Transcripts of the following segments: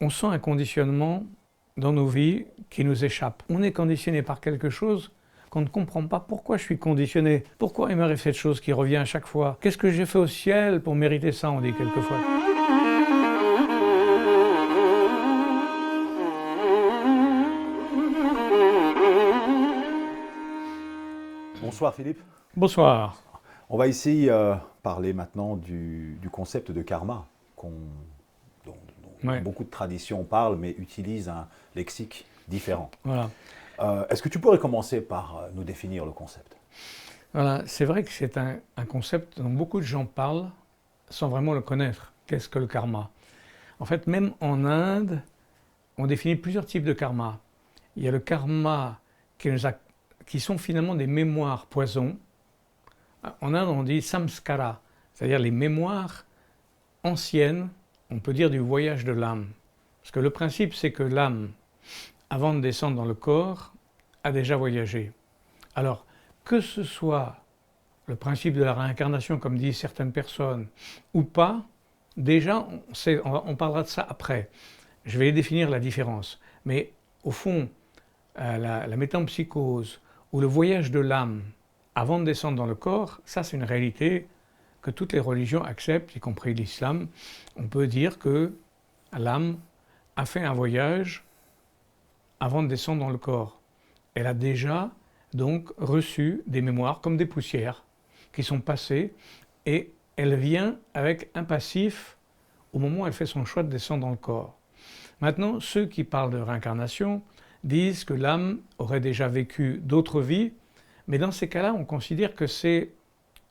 On sent un conditionnement dans nos vies qui nous échappe. On est conditionné par quelque chose qu'on ne comprend pas. Pourquoi je suis conditionné? Pourquoi il m'arrive cette chose qui revient à chaque fois? Qu'est-ce que j'ai fait au ciel pour mériter ça, on dit quelquefois. Bonsoir Philippe. Bonsoir. On va ici parler maintenant du concept de karma, dont Ouais. beaucoup de traditions parlent, mais utilisent un lexique différent. Voilà. Est-ce que tu pourrais commencer par nous définir le concept? Voilà. C'est vrai que c'est un concept dont beaucoup de gens parlent sans vraiment le connaître. Qu'est-ce que le karma? En fait, même en Inde, on définit plusieurs types de karma. Il y a le karma qui sont finalement des mémoires poison. En Inde, on dit samskara, c'est-à-dire les mémoires anciennes, on peut dire du voyage de l'âme. Parce que le principe, c'est que l'âme, avant de descendre dans le corps, a déjà voyagé. Alors, que ce soit le principe de la réincarnation, comme disent certaines personnes, ou pas, déjà, on parlera de ça après. Je vais définir la différence. Mais au fond, la métempsychose ou le voyage de l'âme avant de descendre dans le corps, ça c'est une réalité que toutes les religions acceptent, y compris l'islam. On peut dire que l'âme a fait un voyage avant de descendre dans le corps. Elle a déjà donc reçu des mémoires comme des poussières qui sont passées et elle vient avec un passif au moment où elle fait son choix de descendre dans le corps. Maintenant, ceux qui parlent de réincarnation disent que l'âme aurait déjà vécu d'autres vies, mais dans ces cas-là, on considère que c'est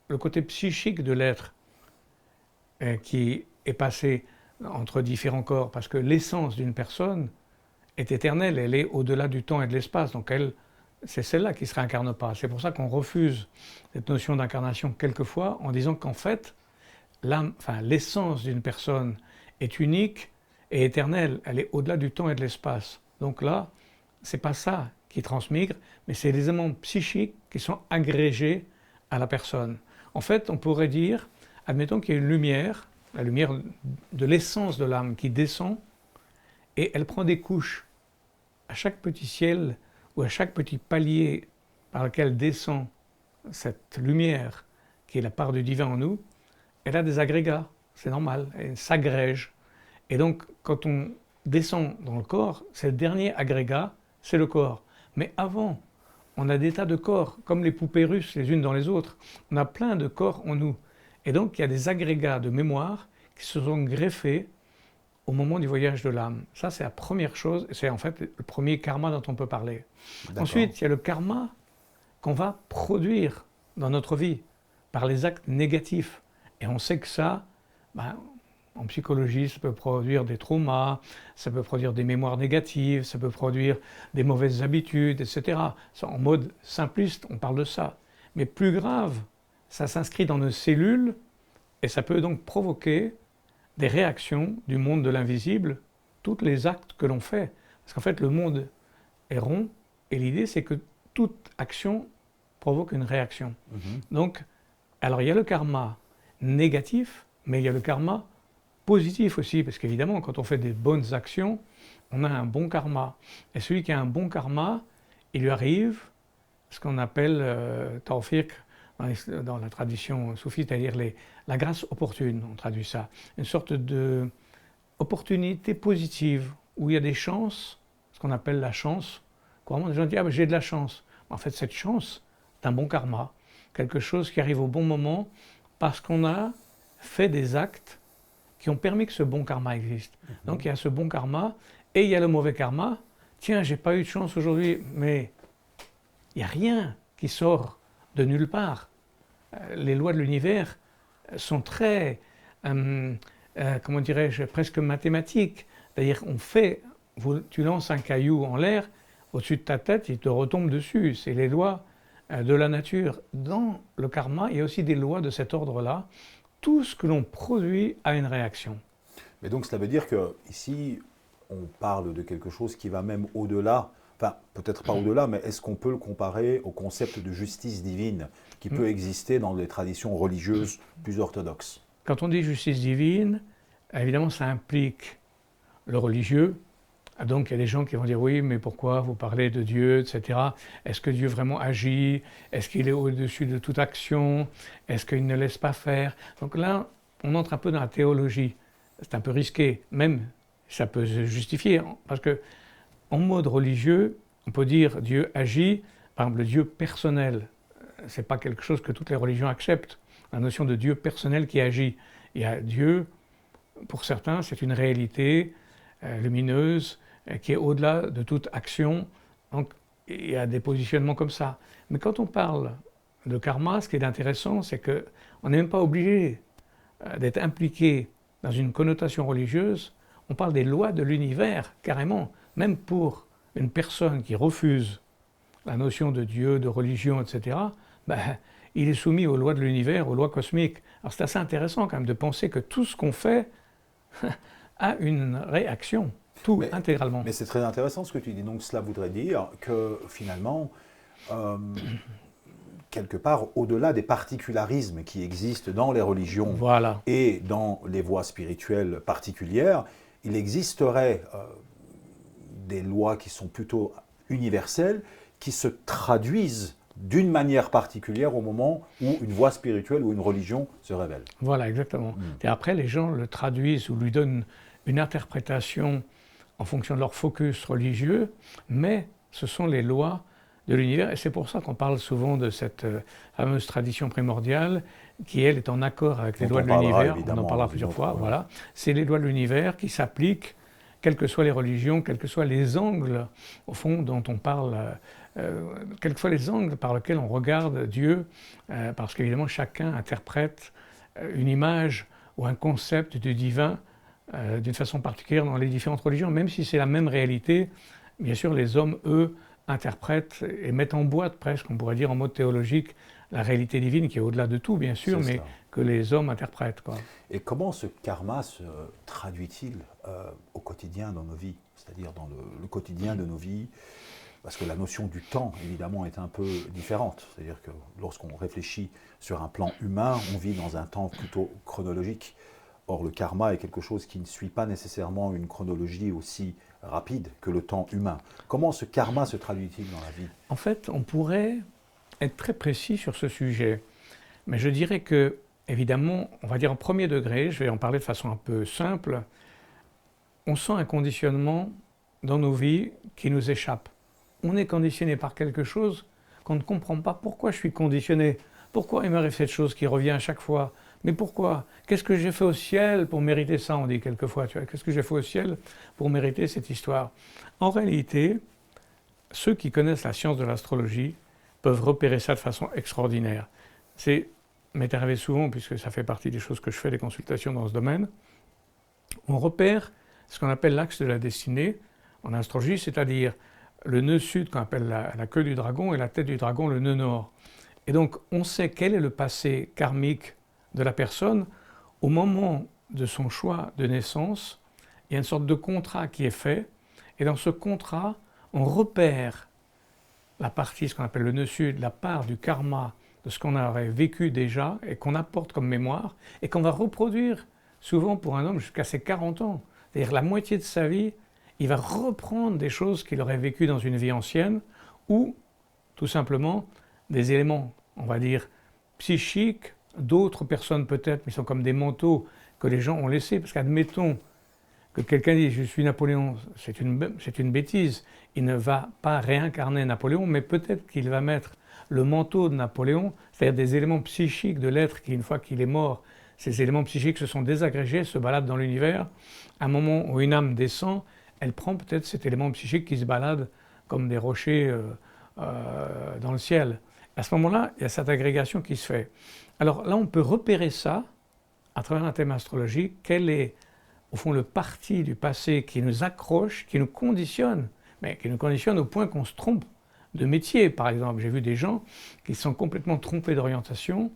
le côté psychique de l'être qui est passé entre différents corps, parce que l'essence d'une personne est éternelle, elle est au-delà du temps et de l'espace, donc c'est celle-là qui ne se réincarne pas. C'est pour ça qu'on refuse cette notion d'incarnation quelquefois en disant qu'en fait, l'essence d'une personne est unique et éternelle, elle est au-delà du temps et de l'espace. Donc là, c'est pas ça qui transmigre, mais c'est les éléments psychiques qui sont agrégés à la personne. En fait, on pourrait dire, admettons qu'il y a une lumière, la lumière de l'essence de l'âme qui descend, et elle prend des couches. À chaque petit ciel ou à chaque petit palier par lequel descend cette lumière, qui est la part du divin en nous, elle a des agrégats, c'est normal, elle s'agrège. Et donc, quand on descend dans le corps, c'est le dernier agrégat, c'est le corps. Mais avant, on a des tas de corps, comme les poupées russes les unes dans les autres. On a plein de corps en nous. Et donc, il y a des agrégats de mémoire qui se sont greffés au moment du voyage de l'âme. Ça, c'est la première chose, c'est en fait le premier karma dont on peut parler. Ensuite, il y a le karma qu'on va produire dans notre vie par les actes négatifs. Et on sait que ça, en psychologie, ça peut produire des traumas, ça peut produire des mémoires négatives, ça peut produire des mauvaises habitudes, etc. En mode simpliste, on parle de ça. Mais plus grave, ça s'inscrit dans nos cellules et ça peut donc provoquer des réactions du monde de l'invisible, tous les actes que l'on fait. Parce qu'en fait, le monde est rond et l'idée, c'est que toute action provoque une réaction. Donc, alors il y a le karma négatif, mais il y a le karma positif aussi, parce qu'évidemment, quand on fait des bonnes actions, on a un bon karma. Et celui qui a un bon karma, il lui arrive ce qu'on appelle tawfiq dans la tradition soufie, c'est-à-dire la grâce opportune, on traduit ça. Une sorte d'opportunité positive, où il y a des chances, ce qu'on appelle la chance. Couramment, les gens disent « Ah, ben, j'ai de la chance ». En fait, cette chance, c'est un bon karma, quelque chose qui arrive au bon moment, parce qu'on a fait des actes qui ont permis que ce bon karma existe. Donc il y a ce bon karma et il y a le mauvais karma. Tiens, j'ai pas eu de chance aujourd'hui, mais il n'y a rien qui sort de nulle part. Les lois de l'univers sont très, comment dirais-je, presque mathématiques. C'est-à-dire, tu lances un caillou en l'air, au-dessus de ta tête, il te retombe dessus. C'est les lois de la nature. Dans le karma, il y a aussi des lois de cet ordre-là. Tout ce que l'on produit a une réaction. Mais donc cela veut dire qu'ici, on parle de quelque chose qui va même au-delà, enfin peut-être pas au-delà, mais est-ce qu'on peut le comparer au concept de justice divine qui peut exister dans les traditions religieuses plus orthodoxes? Quand on dit justice divine, évidemment ça implique le religieux. Donc il y a des gens qui vont dire oui, mais pourquoi vous parlez de Dieu, etc. Est-ce que Dieu vraiment agit? Est-ce qu'il est au-dessus de toute action? Est-ce qu'il ne laisse pas faire? Donc là, on entre un peu dans la théologie. C'est un peu risqué, même ça peut se justifier, parce que en mode religieux, on peut dire Dieu agit, par exemple le Dieu personnel. C'est pas quelque chose que toutes les religions acceptent. La notion de Dieu personnel qui agit. Il y a Dieu, pour certains, c'est une réalité lumineuse qui est au-delà de toute action. Donc il y a des positionnements comme ça. Mais quand on parle de karma, ce qui est intéressant, c'est qu'on n'est même pas obligé d'être impliqué dans une connotation religieuse. On parle des lois de l'univers, carrément. Même pour une personne qui refuse la notion de Dieu, de religion, etc., il est soumis aux lois de l'univers, aux lois cosmiques. Alors c'est assez intéressant quand même de penser que tout ce qu'on fait a une réaction, tout intégralement. Mais c'est très intéressant ce que tu dis. Donc cela voudrait dire que finalement, quelque part, au-delà des particularismes qui existent dans les religions et dans les voies spirituelles particulières, il existerait des lois qui sont plutôt universelles, qui se traduisent d'une manière particulière au moment où une voie spirituelle ou une religion se révèle. Voilà, exactement. Et après, les gens le traduisent ou lui donnent une interprétation en fonction de leur focus religieux, mais ce sont les lois de l'univers, et c'est pour ça qu'on parle souvent de cette fameuse tradition primordiale qui, elle, est en accord avec les lois de l'univers. On en parlera plusieurs fois, voilà. C'est les lois de l'univers qui s'appliquent, quelles que soient les religions, quels que soient les angles, au fond, dont on parle, quels que soient les angles par lesquels on regarde Dieu, parce qu'évidemment, chacun interprète une image ou un concept du divin d'une façon particulière dans les différentes religions, même si c'est la même réalité. Bien sûr, les hommes, eux, interprètent et mettent en boîte presque, on pourrait dire en mode théologique, la réalité divine qui est au-delà de tout, bien sûr, mais que les hommes interprètent, quoi. Et comment ce karma se traduit-il au quotidien dans nos vies, c'est-à-dire dans le quotidien de nos vies? Parce que la notion du temps, évidemment, est un peu différente. C'est-à-dire que lorsqu'on réfléchit sur un plan humain, on vit dans un temps plutôt chronologique. Or, le karma est quelque chose qui ne suit pas nécessairement une chronologie aussi rapide que le temps humain. Comment ce karma se traduit-il dans la vie? En fait, on pourrait être très précis sur ce sujet. Mais je dirais que, évidemment, on va dire en premier degré, je vais en parler de façon un peu simple, on sent un conditionnement dans nos vies qui nous échappe. On est conditionné par quelque chose qu'on ne comprend pas. Pourquoi je suis conditionné? Pourquoi il m'arrive cette chose qui revient à chaque fois? Mais pourquoi? Qu'est-ce que j'ai fait au ciel pour mériter ça? On dit quelquefois, tu vois, qu'est-ce que j'ai fait au ciel pour mériter cette histoire? En réalité, ceux qui connaissent la science de l'astrologie peuvent repérer ça de façon extraordinaire. C'est m'est arrivé souvent, puisque ça fait partie des choses que je fais, des consultations dans ce domaine. On repère ce qu'on appelle l'axe de la destinée en astrologie, c'est-à-dire le nœud sud qu'on appelle la queue du dragon et la tête du dragon le nœud nord. Et donc on sait quel est le passé karmique de la personne au moment de son choix de naissance. Il y a une sorte de contrat qui est fait, et dans ce contrat, on repère la partie, ce qu'on appelle le nœud sud, la part du karma de ce qu'on aurait vécu déjà et qu'on apporte comme mémoire et qu'on va reproduire souvent pour un homme jusqu'à ses 40 ans. C'est-à-dire la moitié de sa vie, il va reprendre des choses qu'il aurait vécues dans une vie ancienne ou tout simplement des éléments, on va dire, psychiques d'autres personnes peut-être, mais ils sont comme des manteaux que les gens ont laissés. Parce qu'admettons que quelqu'un dise « je suis Napoléon », c'est une bêtise. Il ne va pas réincarner Napoléon, mais peut-être qu'il va mettre le manteau de Napoléon, c'est-à-dire des éléments psychiques de l'être qui, une fois qu'il est mort, ces éléments psychiques se sont désagrégés, se baladent dans l'univers. À un moment où une âme descend, elle prend peut-être cet élément psychique qui se balade comme des rochers dans le ciel. À ce moment-là, il y a cette agrégation qui se fait. Alors là, on peut repérer ça à travers un thème astrologique. Quel est, au fond, le parti du passé qui nous accroche, qui nous conditionne, mais qui nous conditionne au point qu'on se trompe de métier, par exemple. J'ai vu des gens qui se sont complètement trompés d'orientation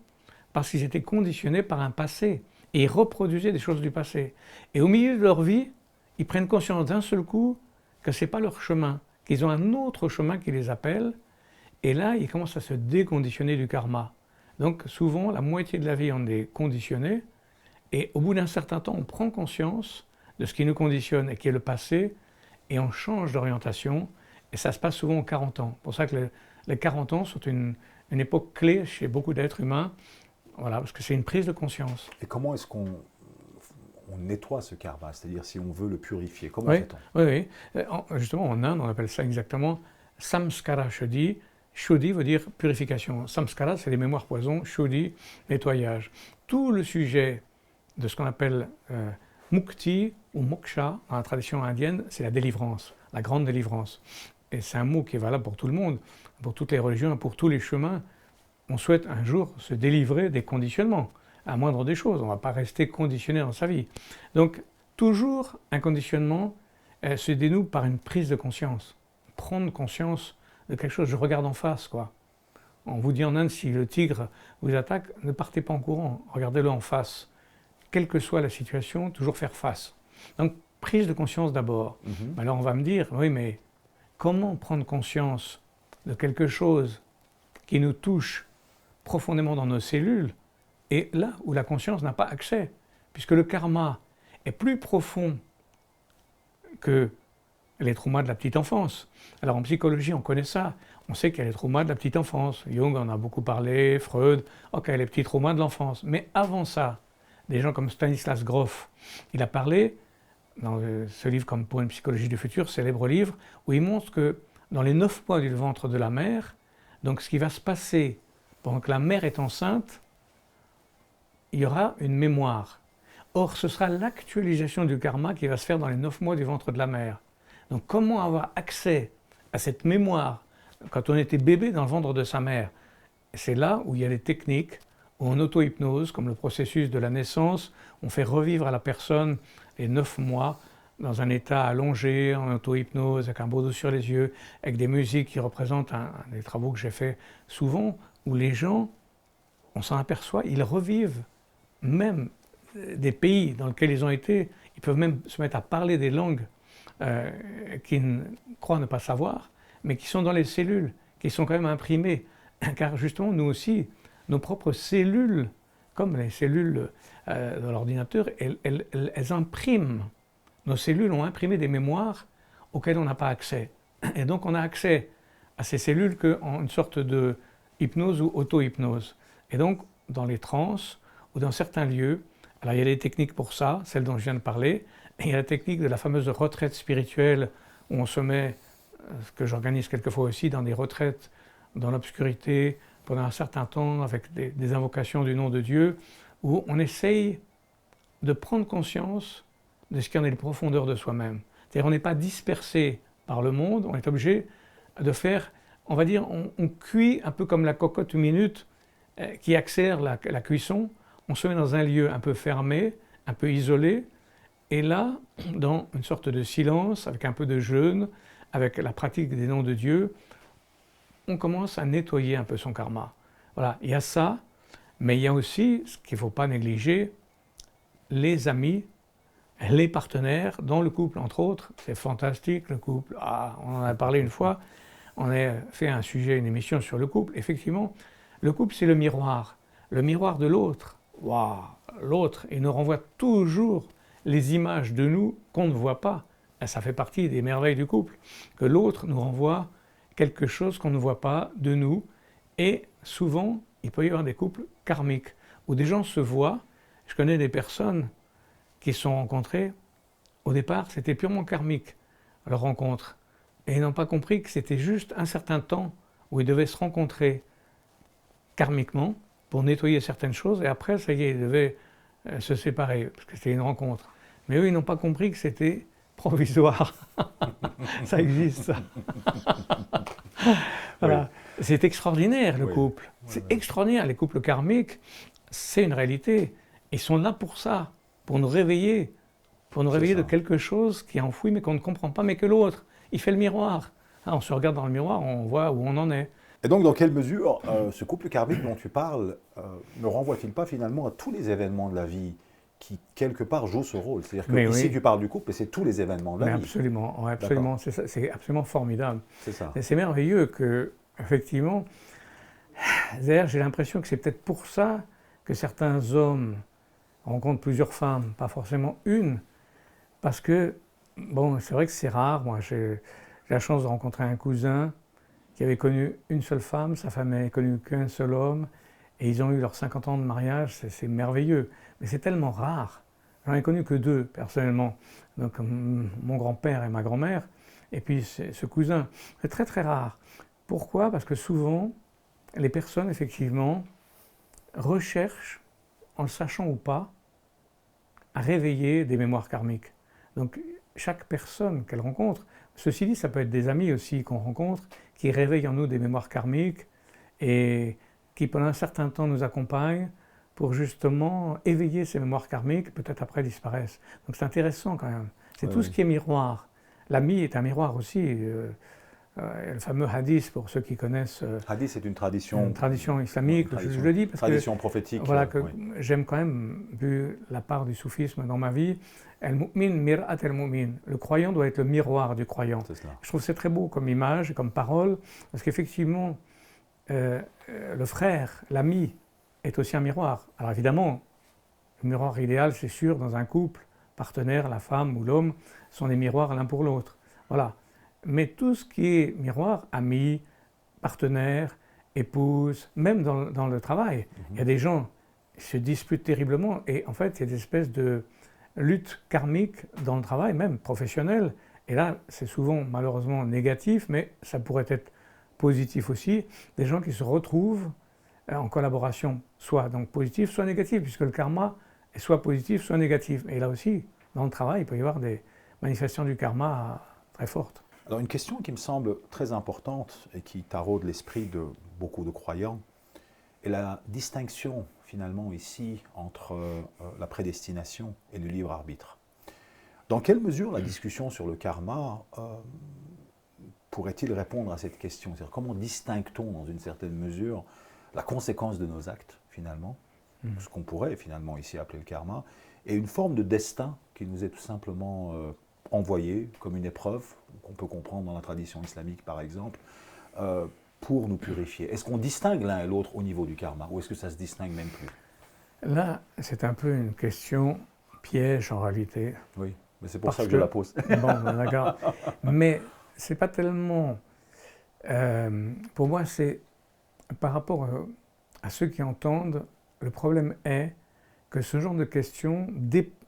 parce qu'ils étaient conditionnés par un passé et ils reproduisaient des choses du passé. Et au milieu de leur vie, ils prennent conscience d'un seul coup que ce n'est pas leur chemin, qu'ils ont un autre chemin qui les appelle, et là, ils commencent à se déconditionner du karma. Donc souvent, la moitié de la vie, on est conditionné, et au bout d'un certain temps, on prend conscience de ce qui nous conditionne et qui est le passé, et on change d'orientation, et ça se passe souvent aux 40 ans. C'est pour ça que les 40 ans sont une époque clé chez beaucoup d'êtres humains, voilà, parce que c'est une prise de conscience. Et comment est-ce qu'on nettoie ce karma? C'est-à-dire si on veut le purifier, comment Oui, fait-on? oui, oui. Justement, en Inde, on appelle ça exactement samskara shuddhi. Shuddhi veut dire purification. Samskara, c'est les mémoires poisons. Shuddhi, nettoyage. Tout le sujet de ce qu'on appelle mukti ou moksha dans la tradition indienne, c'est la délivrance, la grande délivrance. Et c'est un mot qui est valable pour tout le monde, pour toutes les religions, pour tous les chemins. On souhaite un jour se délivrer des conditionnements, à moindre des choses. On ne va pas rester conditionné dans sa vie. Donc, toujours un conditionnement se dénoue par une prise de conscience. Prendre conscience de quelque chose, je regarde en face, quoi. On vous dit en Inde, si le tigre vous attaque, ne partez pas en courant, regardez-le en face. Quelle que soit la situation, toujours faire face. Donc, prise de conscience d'abord. Alors on va me dire, oui, mais comment prendre conscience de quelque chose qui nous touche profondément dans nos cellules, et là où la conscience n'a pas accès, puisque le karma est plus profond que les traumas de la petite enfance. Alors en psychologie, on connaît ça. On sait qu'il y a les traumas de la petite enfance. Jung en a beaucoup parlé, Freud, ok, les petits traumas de l'enfance. Mais avant ça, des gens comme Stanislas Grof, il a parlé, dans ce livre comme Pour une psychologie du futur, célèbre livre, où il montre que dans les 9 mois du ventre de la mère, donc ce qui va se passer pendant que la mère est enceinte, il y aura une mémoire. Or, ce sera l'actualisation du karma qui va se faire dans les 9 mois du ventre de la mère. Donc comment avoir accès à cette mémoire quand on était bébé dans le ventre de sa mère? C'est là où il y a des techniques, où en auto-hypnose, comme le processus de la naissance, on fait revivre à la personne les 9 mois dans un état allongé, en auto-hypnose, avec un beau dos sur les yeux, avec des musiques qui représentent des travaux que j'ai fait souvent, où les gens, on s'en aperçoit, ils revivent même des pays dans lesquels ils ont été, ils peuvent même se mettre à parler des langues qu'ils croient ne pas savoir, mais qui sont dans les cellules, qui sont quand même imprimées. Car justement, nous aussi, nos propres cellules, comme les cellules dans l'ordinateur, elles impriment. Nos cellules ont imprimé des mémoires auxquelles on n'a pas accès. Et donc on a accès à ces cellules qu'en une sorte de hypnose ou auto-hypnose. Et donc, dans les transes ou dans certains lieux, alors il y a des techniques pour ça, celles dont je viens de parler, et il y a la technique de la fameuse retraite spirituelle où on se met, ce que j'organise quelquefois aussi, dans des retraites dans l'obscurité pendant un certain temps avec des invocations du nom de Dieu, où on essaye de prendre conscience de ce qu'il y en a les profondeurs de soi-même. C'est-à-dire on n'est pas dispersé par le monde, on est obligé de faire, on va dire, on cuit un peu comme la cocotte une minute qui accélère la cuisson. On se met dans un lieu un peu fermé, un peu isolé, et là, dans une sorte de silence, avec un peu de jeûne, avec la pratique des noms de Dieu, on commence à nettoyer un peu son karma. Voilà, il y a ça, mais il y a aussi, ce qu'il ne faut pas négliger, les amis, les partenaires dans le couple, entre autres. C'est fantastique, le couple. Ah, on en a parlé une fois, on a fait un sujet, une émission sur le couple. Effectivement, le couple, c'est le miroir de l'autre. Waouh, l'autre, il nous renvoie toujours les images de nous qu'on ne voit pas. Et ça fait partie des merveilles du couple, que l'autre nous renvoie quelque chose qu'on ne voit pas de nous. Et souvent, il peut y avoir des couples karmiques, où des gens se voient. Je connais des personnes qui se sont rencontrées, au départ, c'était purement karmique, leur rencontre. Et ils n'ont pas compris que c'était juste un certain temps où ils devaient se rencontrer karmiquement pour nettoyer certaines choses, et après, ça y est, ils devaient se séparer, parce que c'était une rencontre. Mais eux, ils n'ont pas compris que c'était provisoire. Ça existe, ça. Voilà. Oui. C'est extraordinaire, le couple. C'est extraordinaire. Les couples karmiques, c'est une réalité. Ils sont là pour ça, pour nous réveiller de quelque chose qui est enfoui, mais qu'on ne comprend pas, mais que l'autre, il fait le miroir. Ah, on se regarde dans le miroir, on voit où on en est. Et donc, dans quelle mesure ce couple karmique dont tu parles ne renvoie-t-il pas finalement à tous les événements de la vie qui, quelque part, jouent ce rôle? C'est-à-dire que ici, tu parles du couple, et c'est tous les événements de la vie. Absolument, ouais, absolument. C'est absolument formidable. C'est ça. C'est merveilleux que, effectivement, d'ailleurs, j'ai l'impression que c'est peut-être pour ça que certains hommes rencontrent plusieurs femmes, pas forcément une, Parce que, bon, c'est vrai que c'est rare. Moi, j'ai la chance de rencontrer un cousin qui avait connu une seule femme, sa femme n'avait connu qu'un seul homme, et ils ont eu leurs 50 ans de mariage, c'est merveilleux. Mais c'est tellement rare. J'en ai connu que deux, personnellement. Donc, mon grand-père et ma grand-mère, et puis ce cousin. C'est très très rare. Pourquoi? Parce que souvent, les personnes, effectivement, recherchent, en le sachant ou pas, à réveiller des mémoires karmiques. Donc, chaque personne qu'elle rencontre, ceci dit, ça peut être des amis aussi qu'on rencontre, qui réveillent en nous des mémoires karmiques et qui pendant un certain temps nous accompagnent pour justement éveiller ces mémoires karmiques, peut-être après disparaissent. Donc c'est intéressant quand même. C'est tout ce qui est miroir. L'ami est un miroir aussi. Le fameux hadith, pour ceux qui connaissent. Hadith, c'est une tradition islamique. Je le dis parce tradition prophétique. Voilà, que j'aime quand même, vu la part du soufisme dans ma vie, al-mu'min mir'at al-mu'min. Le croyant doit être le miroir du croyant. Je trouve que c'est très beau comme image et comme parole, parce qu'effectivement, le frère, l'ami, est aussi un miroir. Alors évidemment, le miroir idéal, c'est sûr, dans un couple, partenaire, la femme ou l'homme, sont des miroirs l'un pour l'autre. Voilà. Mais tout ce qui est miroir, ami, partenaire, épouse, même dans le travail, il y a des gens qui se disputent terriblement et en fait, il y a des espèces de luttes karmiques dans le travail, même professionnel. Et là, c'est souvent malheureusement négatif, mais ça pourrait être positif aussi. Des gens qui se retrouvent en collaboration, soit donc positif, soit négatif, puisque le karma est soit positif, soit négatif. Et là aussi, dans le travail, il peut y avoir des manifestations du karma très fortes. Alors une question qui me semble très importante et qui taraude l'esprit de beaucoup de croyants est la distinction finalement ici entre la prédestination et le libre arbitre. Dans quelle mesure la discussion sur le karma pourrait-il répondre à cette question? C'est-à-dire comment distingue-t-on dans une certaine mesure la conséquence de nos actes finalement, ce qu'on pourrait finalement ici appeler le karma, et une forme de destin qui nous est tout simplement envoyé comme une épreuve, qu'on peut comprendre dans la tradition islamique par exemple, pour nous purifier. Est-ce qu'on distingue l'un et l'autre au niveau du karma, ou est-ce que ça se distingue même plus? Là, c'est un peu une question piège en réalité. Oui, mais c'est pour ça que je la pose. Bon, d'accord. Mais c'est pas tellement... pour moi, c'est par rapport à ceux qui entendent, le problème est que ce genre de questions,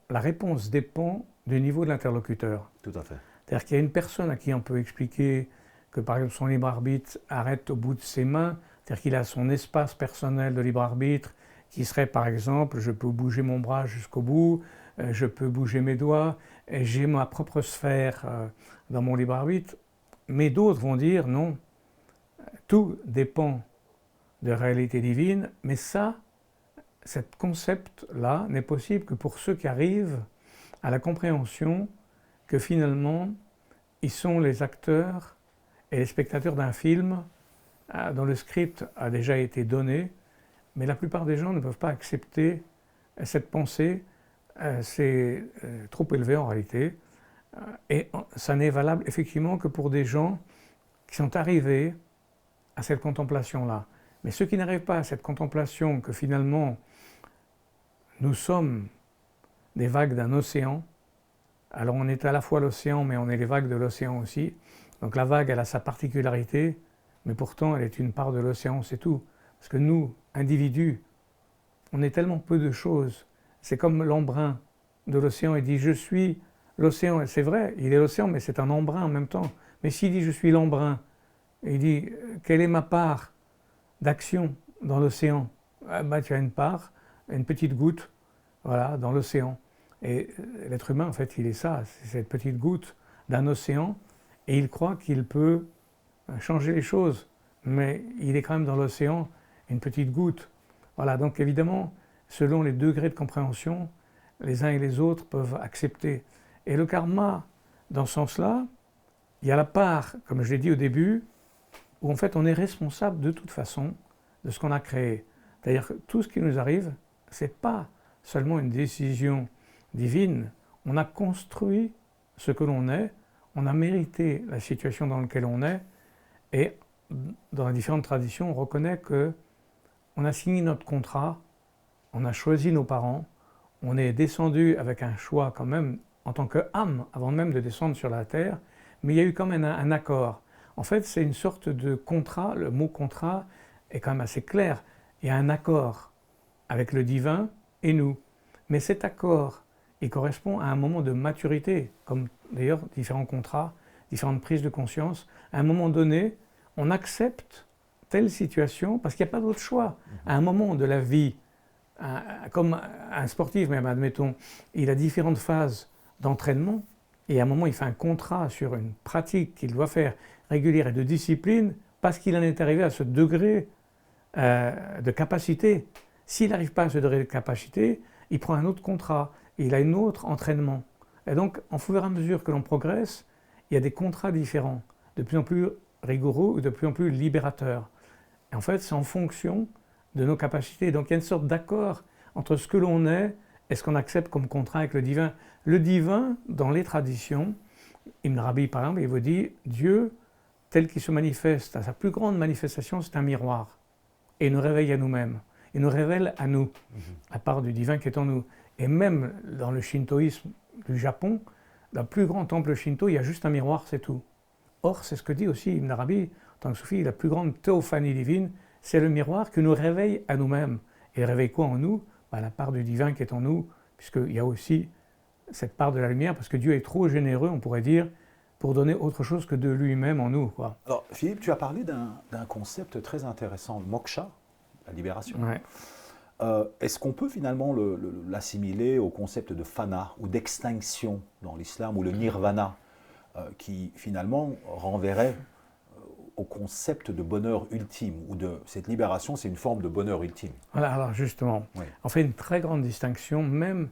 la réponse dépend du niveau de l'interlocuteur. Tout à fait. C'est-à-dire qu'il y a une personne à qui on peut expliquer que par exemple son libre arbitre arrête au bout de ses mains, c'est-à-dire qu'il a son espace personnel de libre arbitre, qui serait par exemple, je peux bouger mon bras jusqu'au bout, je peux bouger mes doigts, j'ai ma propre sphère dans mon libre arbitre, mais d'autres vont dire non, tout dépend de réalité divine, mais ça, ce concept-là n'est possible que pour ceux qui arrivent à la compréhension que finalement, ils sont les acteurs et les spectateurs d'un film dont le script a déjà été donné, mais la plupart des gens ne peuvent pas accepter cette pensée, c'est trop élevé en réalité, et ça n'est valable effectivement que pour des gens qui sont arrivés à cette contemplation-là. Mais ceux qui n'arrivent pas à cette contemplation que finalement nous sommes des vagues d'un océan, alors on est à la fois l'océan, mais on est les vagues de l'océan aussi. Donc la vague, elle a sa particularité, mais pourtant elle est une part de l'océan, c'est tout. Parce que nous, individus, on est tellement peu de choses. C'est comme l'embrun de l'océan, il dit « je suis l'océan ». C'est vrai, il est l'océan, mais c'est un embrun en même temps. Mais s'il dit « je suis l'embrun », il dit « quelle est ma part d'action dans l'océan ?» Tu as une part, une petite goutte, voilà, dans l'océan. Et l'être humain, en fait, il est ça, c'est cette petite goutte d'un océan, et il croit qu'il peut changer les choses, mais il est quand même dans l'océan une petite goutte. Voilà, donc évidemment, selon les degrés de compréhension, les uns et les autres peuvent accepter. Et le karma, dans ce sens-là, il y a la part, comme je l'ai dit au début, où en fait on est responsable de toute façon de ce qu'on a créé. C'est-à-dire que tout ce qui nous arrive, ce n'est pas seulement une décision divine, on a construit ce que l'on est, on a mérité la situation dans laquelle on est, et dans les différentes traditions, on reconnaît qu'on a signé notre contrat, on a choisi nos parents, on est descendu avec un choix quand même en tant qu'âme, avant même de descendre sur la terre, mais il y a eu quand même un accord. En fait, c'est une sorte de contrat, le mot contrat est quand même assez clair. Il y a un accord avec le divin et nous. Mais cet accord, il correspond à un moment de maturité, comme d'ailleurs différents contrats, différentes prises de conscience. À un moment donné, on accepte telle situation parce qu'il n'y a pas d'autre choix. À un moment de la vie, comme un sportif même, admettons, il a différentes phases d'entraînement et à un moment il fait un contrat sur une pratique qu'il doit faire régulière et de discipline parce qu'il en est arrivé à ce degré de capacité. S'il n'arrive pas à ce degré de capacité, il prend un autre contrat, il a un autre entraînement. Et donc, en fur et à mesure que l'on progresse, il y a des contrats différents, de plus en plus rigoureux ou de plus en plus libérateurs. Et en fait, c'est en fonction de nos capacités. Donc, il y a une sorte d'accord entre ce que l'on est et ce qu'on accepte comme contrat avec le divin. Le divin, dans les traditions, Ibn Arabi par exemple, il vous dit Dieu, tel qu'il se manifeste, à sa plus grande manifestation, c'est un miroir. Et il nous réveille à nous-mêmes. Il nous révèle à nous, la part du divin qui est en nous. Et même dans le shintoïsme du Japon, dans le plus grand temple shinto, il y a juste un miroir, c'est tout. Or, c'est ce que dit aussi Ibn Arabi, en tant que soufi, la plus grande théophanie divine, c'est le miroir qui nous réveille à nous-mêmes. Et il réveille quoi en nous? La part du divin qui est en nous, puisqu'il y a aussi cette part de la lumière, parce que Dieu est trop généreux, on pourrait dire, pour donner autre chose que de lui-même en nous, quoi. Alors, Philippe, tu as parlé d'un concept très intéressant, le moksha, la libération. Ouais. Est-ce qu'on peut finalement l'assimiler au concept de fana ou d'extinction dans l'islam, ou le nirvana, qui finalement renverrait au concept de bonheur ultime, ou de cette libération, c'est une forme de bonheur ultime? Voilà, alors justement, Oui. on fait une très grande distinction, même,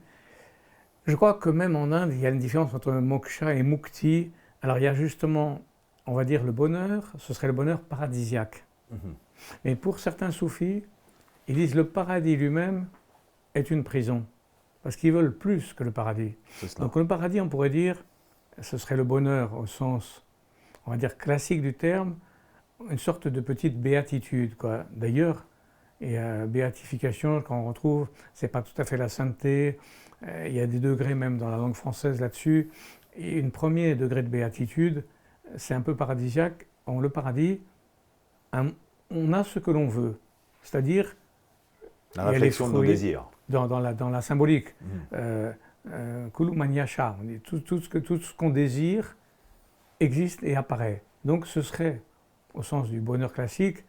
je crois que même en Inde, il y a une différence entre moksha et mukti. Alors il y a justement, on va dire le bonheur, ce serait le bonheur paradisiaque. Mais pour certains soufis, ils disent le paradis lui-même est une prison, parce qu'ils veulent plus que le paradis. Donc le paradis, on pourrait dire, ce serait le bonheur au sens, on va dire, classique du terme, une sorte de petite béatitude, quoi. D'ailleurs, et béatification, quand on retrouve, c'est pas tout à fait la sainteté, il y a des degrés même dans la langue française là-dessus, et une premier degré de béatitude, c'est un peu paradisiaque. Le paradis, on a ce que l'on veut, c'est-à-dire la réflexion de nos désirs. Dans la symbolique, Kulu Manyasha, on dit tout ce qu'on désire existe et apparaît. Donc ce serait, au sens du bonheur classique,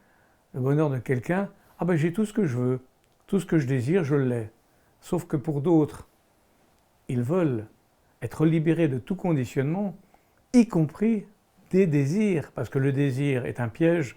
le bonheur de quelqu'un, ah ben j'ai tout ce que je veux, tout ce que je désire, je l'ai. Sauf que pour d'autres, ils veulent être libérés de tout conditionnement, y compris des désirs, parce que le désir est un piège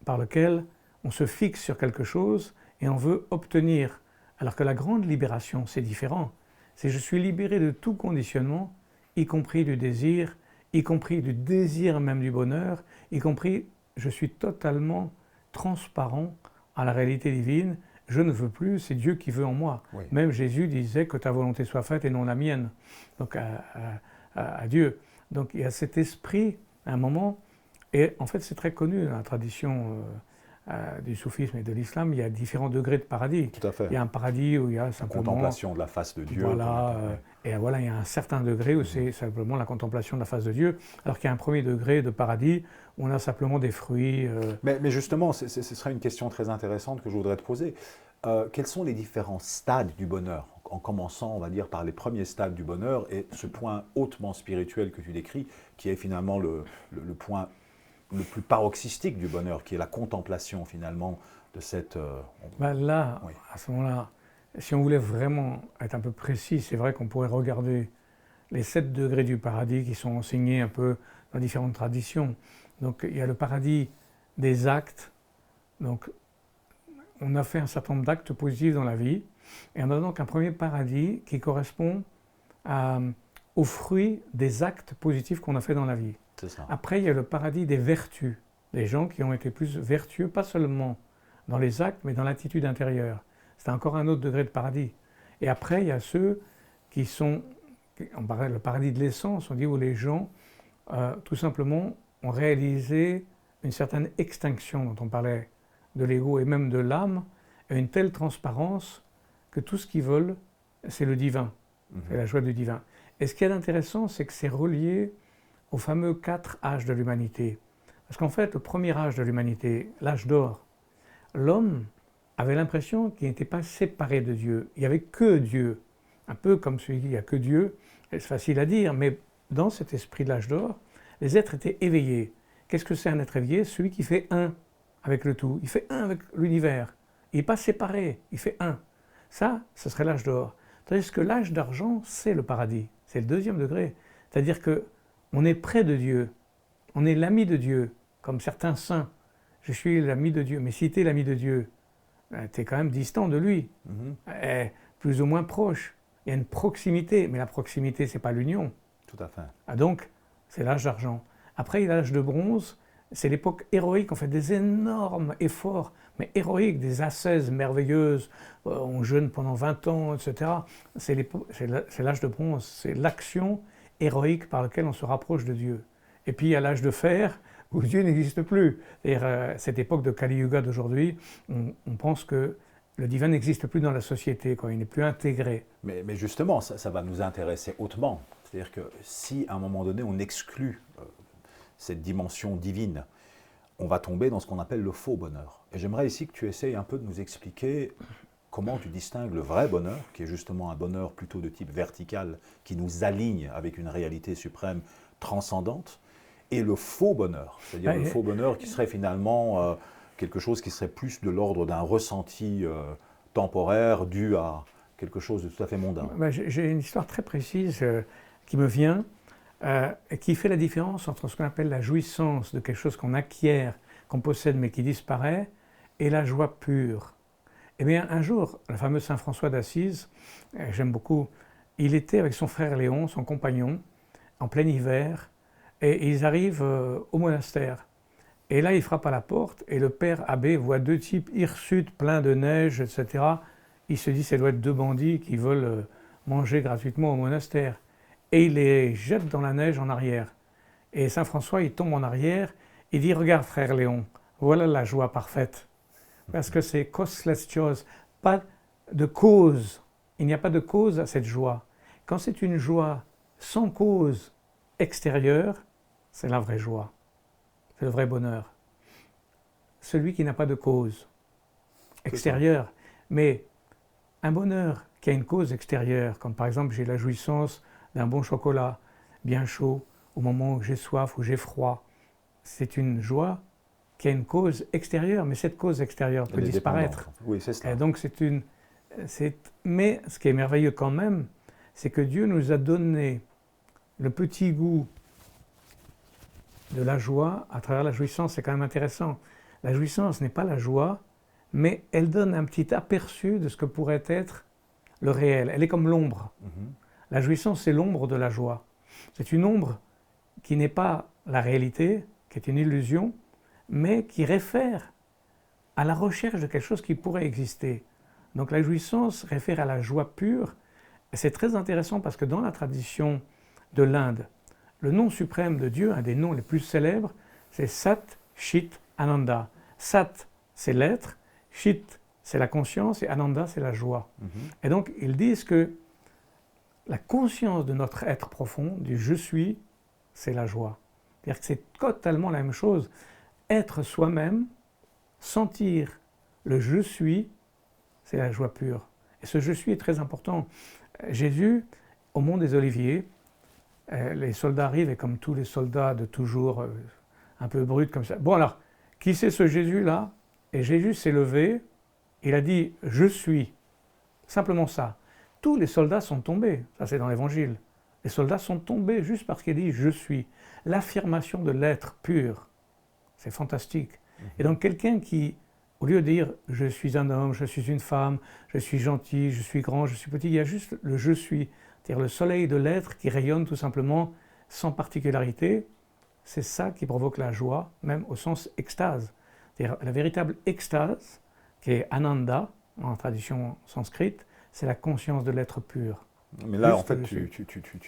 par lequel on se fixe sur quelque chose et on veut obtenir. Alors que la grande libération, c'est différent. C'est je suis libéré de tout conditionnement, y compris du désir, y compris du désir même du bonheur, y compris je suis totalement transparent à la réalité divine. Je ne veux plus, c'est Dieu qui veut en moi. Oui. Même Jésus disait que ta volonté soit faite et non la mienne. Donc à Dieu. Donc il y a cet esprit à un moment, et en fait c'est très connu dans la tradition du soufisme et de l'islam, il y a différents degrés de paradis. Tout à fait. Il y a un paradis où il y a simplement... La contemplation de la face de Dieu. Voilà, et voilà, il y a un certain degré où c'est simplement la contemplation de la face de Dieu, alors qu'il y a un premier degré de paradis où on a simplement des fruits. Mais justement, ce serait une question très intéressante que je voudrais te poser. Quels sont les différents stades du bonheur? En commençant, on va dire, par les premiers stades du bonheur et ce point hautement spirituel que tu décris, qui est finalement le point le plus paroxystique du bonheur, qui est la contemplation finalement de cette... Là, oui. à ce moment-là, si on voulait vraiment être un peu précis, c'est vrai qu'on pourrait regarder les 7 degrés du paradis qui sont enseignés un peu dans différentes traditions. Donc il y a le paradis des actes. Donc on a fait un certain nombre d'actes positifs dans la vie. Et on a donc un premier paradis qui correspond aux fruits des actes positifs qu'on a fait dans la vie. C'est ça. Après, il y a le paradis des vertus, des gens qui ont été plus vertueux, pas seulement dans les actes, mais dans l'attitude intérieure. C'est encore un autre degré de paradis. Et après, il y a ceux qui sont, on parlait le paradis de l'essence, on dit où les gens, tout simplement, ont réalisé une certaine extinction dont on parlait de l'ego et même de l'âme, et une telle transparence que tout ce qu'ils veulent, c'est le divin. C'est la joie du divin. Et ce qui est intéressant, c'est que c'est relié aux fameux 4 âges de l'humanité. Parce qu'en fait, le premier âge de l'humanité, l'âge d'or, l'homme avait l'impression qu'il n'était pas séparé de Dieu. Il n'y avait que Dieu. Un peu comme celui qui n'y a que Dieu. C'est facile à dire, mais dans cet esprit de l'âge d'or, les êtres étaient éveillés. Qu'est-ce que c'est un être éveillé? Celui qui fait un avec le tout. Il fait un avec l'univers. Il n'est pas séparé, il fait un. Ça, ce serait l'âge d'or. Tandis que l'âge d'argent, c'est le paradis. C'est le 2e degré. C'est-à-dire qu'on est près de Dieu. On est l'ami de Dieu, comme certains saints. Je suis l'ami de Dieu. Mais si tu es l'ami de Dieu, tu es quand même distant de lui. Plus ou moins proche. Il y a une proximité. Mais la proximité, ce n'est pas l'union. Tout à fait. Ah donc, c'est l'âge d'argent. Après, il y a l'âge de bronze. C'est l'époque héroïque. On fait des énormes efforts, mais héroïques, des ascèses merveilleuses. On jeûne pendant 20 ans, etc. C'est l'âge de bronze. C'est l'action héroïque par laquelle on se rapproche de Dieu. Et puis, il y a l'âge de fer, où Dieu n'existe plus. C'est-à-dire, cette époque de Kali Yuga d'aujourd'hui, on pense que le divin n'existe plus dans la société, quoi. Il n'est plus intégré. Mais justement, ça va nous intéresser hautement. C'est-à-dire que si, à un moment donné, on exclut cette dimension divine, on va tomber dans ce qu'on appelle le faux bonheur. Et j'aimerais ici que tu essayes un peu de nous expliquer comment tu distingues le vrai bonheur, qui est justement un bonheur plutôt de type vertical, qui nous aligne avec une réalité suprême transcendante, et le faux bonheur, c'est-à-dire le faux bonheur qui serait finalement quelque chose qui serait plus de l'ordre d'un ressenti temporaire dû à quelque chose de tout à fait mondain. J'ai une histoire très précise qui me vient, qui fait la différence entre ce qu'on appelle la jouissance de quelque chose qu'on acquiert, qu'on possède mais qui disparaît, et la joie pure. Eh bien, un jour, le fameux Saint François d'Assise, j'aime beaucoup, il était avec son frère Léon, son compagnon, en plein hiver, et ils arrivent au monastère. Et là, il frappe à la porte, et le père abbé voit 2 types hirsutes, pleins de neige, etc. Il se dit, ça doit être 2 bandits qui veulent manger gratuitement au monastère. Et il les jette dans la neige en arrière. Et Saint François, il tombe en arrière, il dit, regarde frère Léon, voilà la joie parfaite. Parce que c'est causeless joy, pas de cause. Il n'y a pas de cause à cette joie. Quand c'est une joie sans cause extérieure, c'est la vraie joie. C'est le vrai bonheur. Celui qui n'a pas de cause extérieure. Mais un bonheur qui a une cause extérieure, comme par exemple j'ai la jouissance d'un bon chocolat bien chaud au moment où j'ai soif ou j'ai froid, c'est une joie qui a une cause extérieure, mais cette cause extérieure peut disparaître. Oui, c'est cela. Et donc mais ce qui est merveilleux quand même, c'est que Dieu nous a donné le petit goût de la joie à travers la jouissance. C'est quand même intéressant. La jouissance n'est pas la joie, mais elle donne un petit aperçu de ce que pourrait être le réel. Elle est comme l'ombre. La jouissance, c'est l'ombre de la joie. C'est une ombre qui n'est pas la réalité, qui est une illusion, mais qui réfère à la recherche de quelque chose qui pourrait exister. Donc la jouissance réfère à la joie pure. Et c'est très intéressant parce que dans la tradition de l'Inde, le nom suprême de Dieu, un des noms les plus célèbres, c'est Sat Chit Ananda. Sat, c'est l'être, Chit, c'est la conscience, et Ananda, c'est la joie. Et donc ils disent que la conscience de notre être profond, du je suis, c'est la joie. C'est-à-dire que c'est totalement la même chose. Être soi-même, sentir le je suis, c'est la joie pure. Et ce je suis est très important. Jésus, au mont des Oliviers, les soldats arrivent et comme tous les soldats de toujours, un peu bruts comme ça. Bon alors, qui c'est ce Jésus-là? Et Jésus s'est levé, il a dit « je suis ». Simplement ça. Tous les soldats sont tombés, ça c'est dans l'Évangile. Les soldats sont tombés juste parce qu'il dit « je suis ». L'affirmation de l'être pur. C'est fantastique. Et donc quelqu'un qui, au lieu de dire « je suis un homme, je suis une femme, je suis gentil, je suis grand, je suis petit », il y a juste le « je suis », c'est-à-dire le soleil de l'être qui rayonne tout simplement sans particularité. C'est ça qui provoque la joie, même au sens extase. C'est-à-dire la véritable extase, qui est Ananda, en tradition sanskrite, c'est la conscience de l'être pur. Mais là, en fait, tu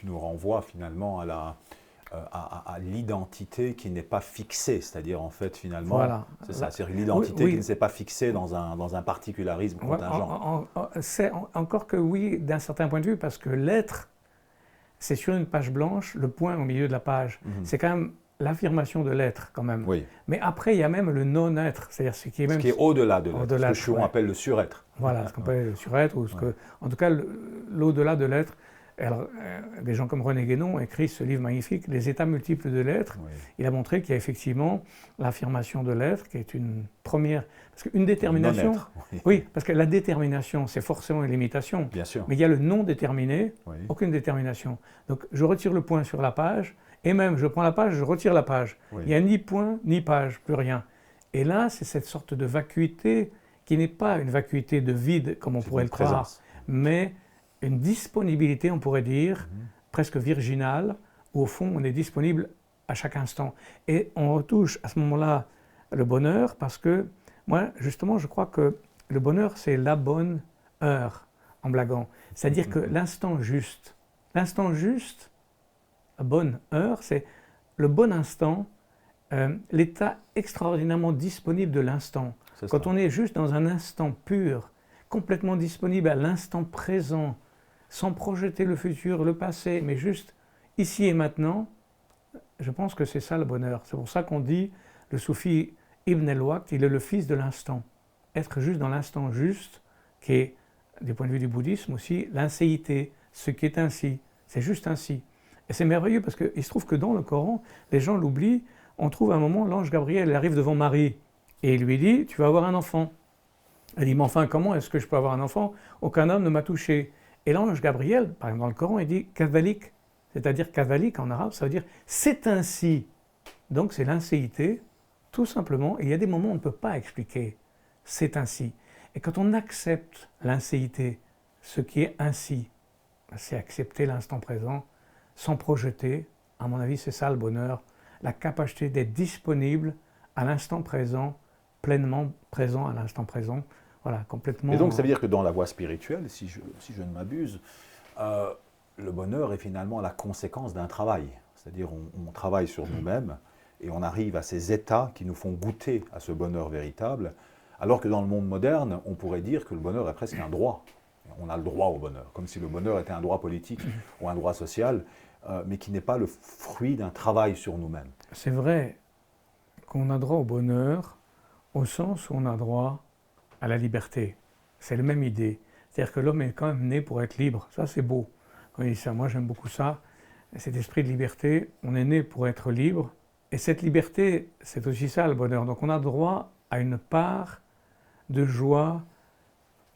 nous renvoies finalement à l'identité qui n'est pas fixée, c'est-à-dire en fait finalement, Voilà. c'est ça, c'est l'identité Oui, qui oui. ne s'est pas fixée dans un particularisme Ouais, contingent. encore que oui, d'un certain point de vue, parce que l'être, c'est sur une page blanche, le point au milieu de la page. Mhm. C'est quand même l'affirmation de l'être, quand même. Oui, Mais après, il y a même le non-être, c'est-à-dire ce qui est ce même qui est au-delà de l'être, ce que Schuon ouais. appelle le surêtre. Voilà, ce qu'on peut appeler le surêtre, ou ce Ouais. que, en tout cas, l'au-delà de l'être. Alors, des gens comme René Guénon ont écrit ce livre magnifique, Les états multiples de l'être. Oui. Il a montré qu'il y a effectivement l'affirmation de l'être, qui est une première. Parce qu'une détermination. Non-être, oui. Oui, parce que la détermination, c'est forcément une limitation. Bien sûr. Mais il y a le non déterminé, Oui. aucune détermination. Donc, je retire le point sur la page, et même, je prends la page, je retire la page. Oui. Il n'y a ni point, ni page, plus rien. Et là, c'est cette sorte de vacuité qui n'est pas une vacuité de vide, comme on C'est pourrait une le croire, présence. mais une disponibilité, on pourrait dire, presque virginale, où au fond, on est disponible à chaque instant. Et on retouche à ce moment-là le bonheur, parce que moi, justement, je crois que le bonheur, c'est la bonne heure, en blaguant. C'est-à-dire que l'instant juste, la bonne heure, c'est le bon instant, l'état extraordinairement disponible de l'instant. C'est Quand ça. on est juste dans un instant pur, complètement disponible à l'instant présent, sans projeter le futur, le passé, mais juste ici et maintenant, je pense que c'est ça le bonheur. C'est pour ça qu'on dit, le soufi Ibn el-Waqt, il est le fils de l'instant. Être juste dans l'instant juste, qui est, du point de vue du bouddhisme aussi, l'inséité, ce qui est ainsi. C'est juste ainsi. Et c'est merveilleux parce qu'il se trouve que dans le Coran, les gens l'oublient, on trouve un moment, l'ange Gabriel il arrive devant Marie et il lui dit, tu vas avoir un enfant. Elle dit, mais enfin, comment est-ce que je peux avoir un enfant? Aucun homme ne m'a touché. Et l'ange Gabriel, par exemple dans le Coran, il dit kadhalik, c'est-à-dire kadhalik en arabe, ça veut dire c'est ainsi. Donc c'est l'inséité, tout simplement. Et il y a des moments où on ne peut pas expliquer. C'est ainsi. Et quand on accepte l'inséité, ce qui est ainsi, c'est accepter l'instant présent, sans projeter. À mon avis, c'est ça le bonheur, la capacité d'être disponible à l'instant présent, pleinement présent à l'instant présent. Voilà, complètement. Et donc, ça veut dire que dans la voie spirituelle, si je ne m'abuse, le bonheur est finalement la conséquence d'un travail. C'est-à-dire, on travaille sur nous-mêmes et on arrive à ces états qui nous font goûter à ce bonheur véritable, alors que dans le monde moderne, on pourrait dire que le bonheur est presque un droit. On a le droit au bonheur, comme si le bonheur était un droit politique ou un droit social, mais qui n'est pas le fruit d'un travail sur nous-mêmes. C'est vrai qu'on a droit au bonheur au sens où on a droit à la liberté. C'est la même idée. C'est-à-dire que l'homme est quand même né pour être libre. Ça, c'est beau. Quand il dit ça, moi j'aime beaucoup ça. Cet esprit de liberté, on est né pour être libre. Et cette liberté, c'est aussi ça le bonheur. Donc on a droit à une part de joie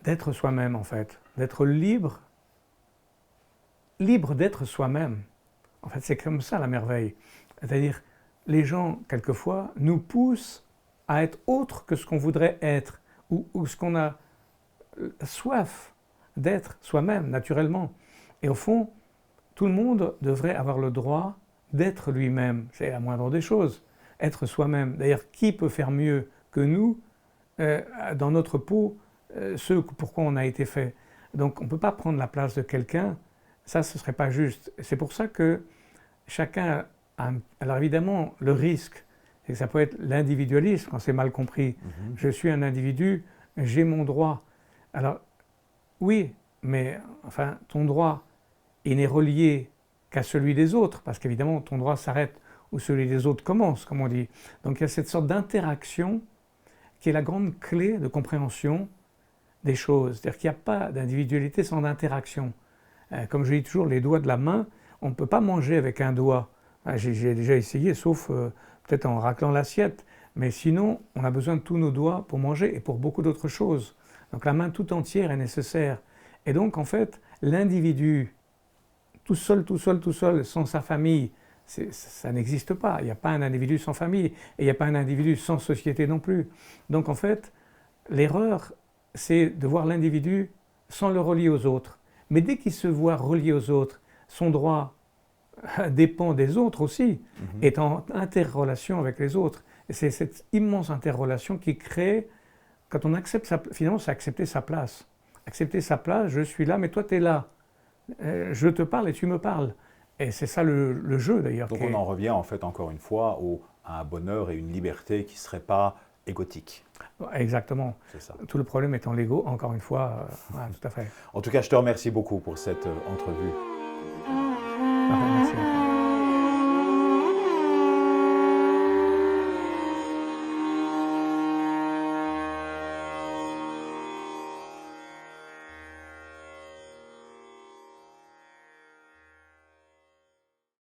d'être soi-même en fait. D'être libre, libre d'être soi-même. En fait, c'est comme ça la merveille. C'est-à-dire, les gens, quelquefois, nous poussent à être autre que ce qu'on voudrait être, ou ce qu'on a soif d'être soi-même, naturellement. Et au fond, tout le monde devrait avoir le droit d'être lui-même. C'est la moindre des choses, être soi-même. D'ailleurs, qui peut faire mieux que nous, dans notre peau, ce pourquoi on a été fait? Donc, on ne peut pas prendre la place de quelqu'un. Ça, ce ne serait pas juste. C'est pour ça que chacun a... Alors évidemment, le risque, c'est que ça peut être l'individualisme quand c'est mal compris. Je suis un individu, j'ai mon droit. Alors, oui, mais enfin, ton droit, il n'est relié qu'à celui des autres, parce qu'évidemment, ton droit s'arrête où celui des autres commence, comme on dit. Donc il y a cette sorte d'interaction qui est la grande clé de compréhension des choses. C'est-à-dire qu'il n'y a pas d'individualité sans interaction. Comme je dis toujours, les doigts de la main, on ne peut pas manger avec un doigt. J'ai déjà essayé, sauf peut-être en raclant l'assiette. Mais sinon, on a besoin de tous nos doigts pour manger et pour beaucoup d'autres choses. Donc la main tout entière est nécessaire. Et donc, en fait, l'individu, tout seul, sans sa famille, ça n'existe pas. Il n'y a pas un individu sans famille. Et il n'y a pas un individu sans société non plus. Donc, en fait, l'erreur, c'est de voir l'individu sans le relier aux autres. Mais dès qu'il se voit relié aux autres, son droit dépend des autres aussi, est en interrelation avec les autres. Et c'est cette immense interrelation qui crée, quand on accepte finalement, c'est accepter sa place. Accepter sa place, je suis là, mais toi tu es là. Je te parle et tu me parles. Et c'est ça le jeu d'ailleurs. Donc on en revient en fait encore une fois à un bonheur et une liberté qui ne seraient pas égotiques. Exactement. C'est ça. Tout le problème étant l'ego, encore une fois, voilà, tout à fait. En tout cas, je te remercie beaucoup pour cette entrevue. Parfait, merci.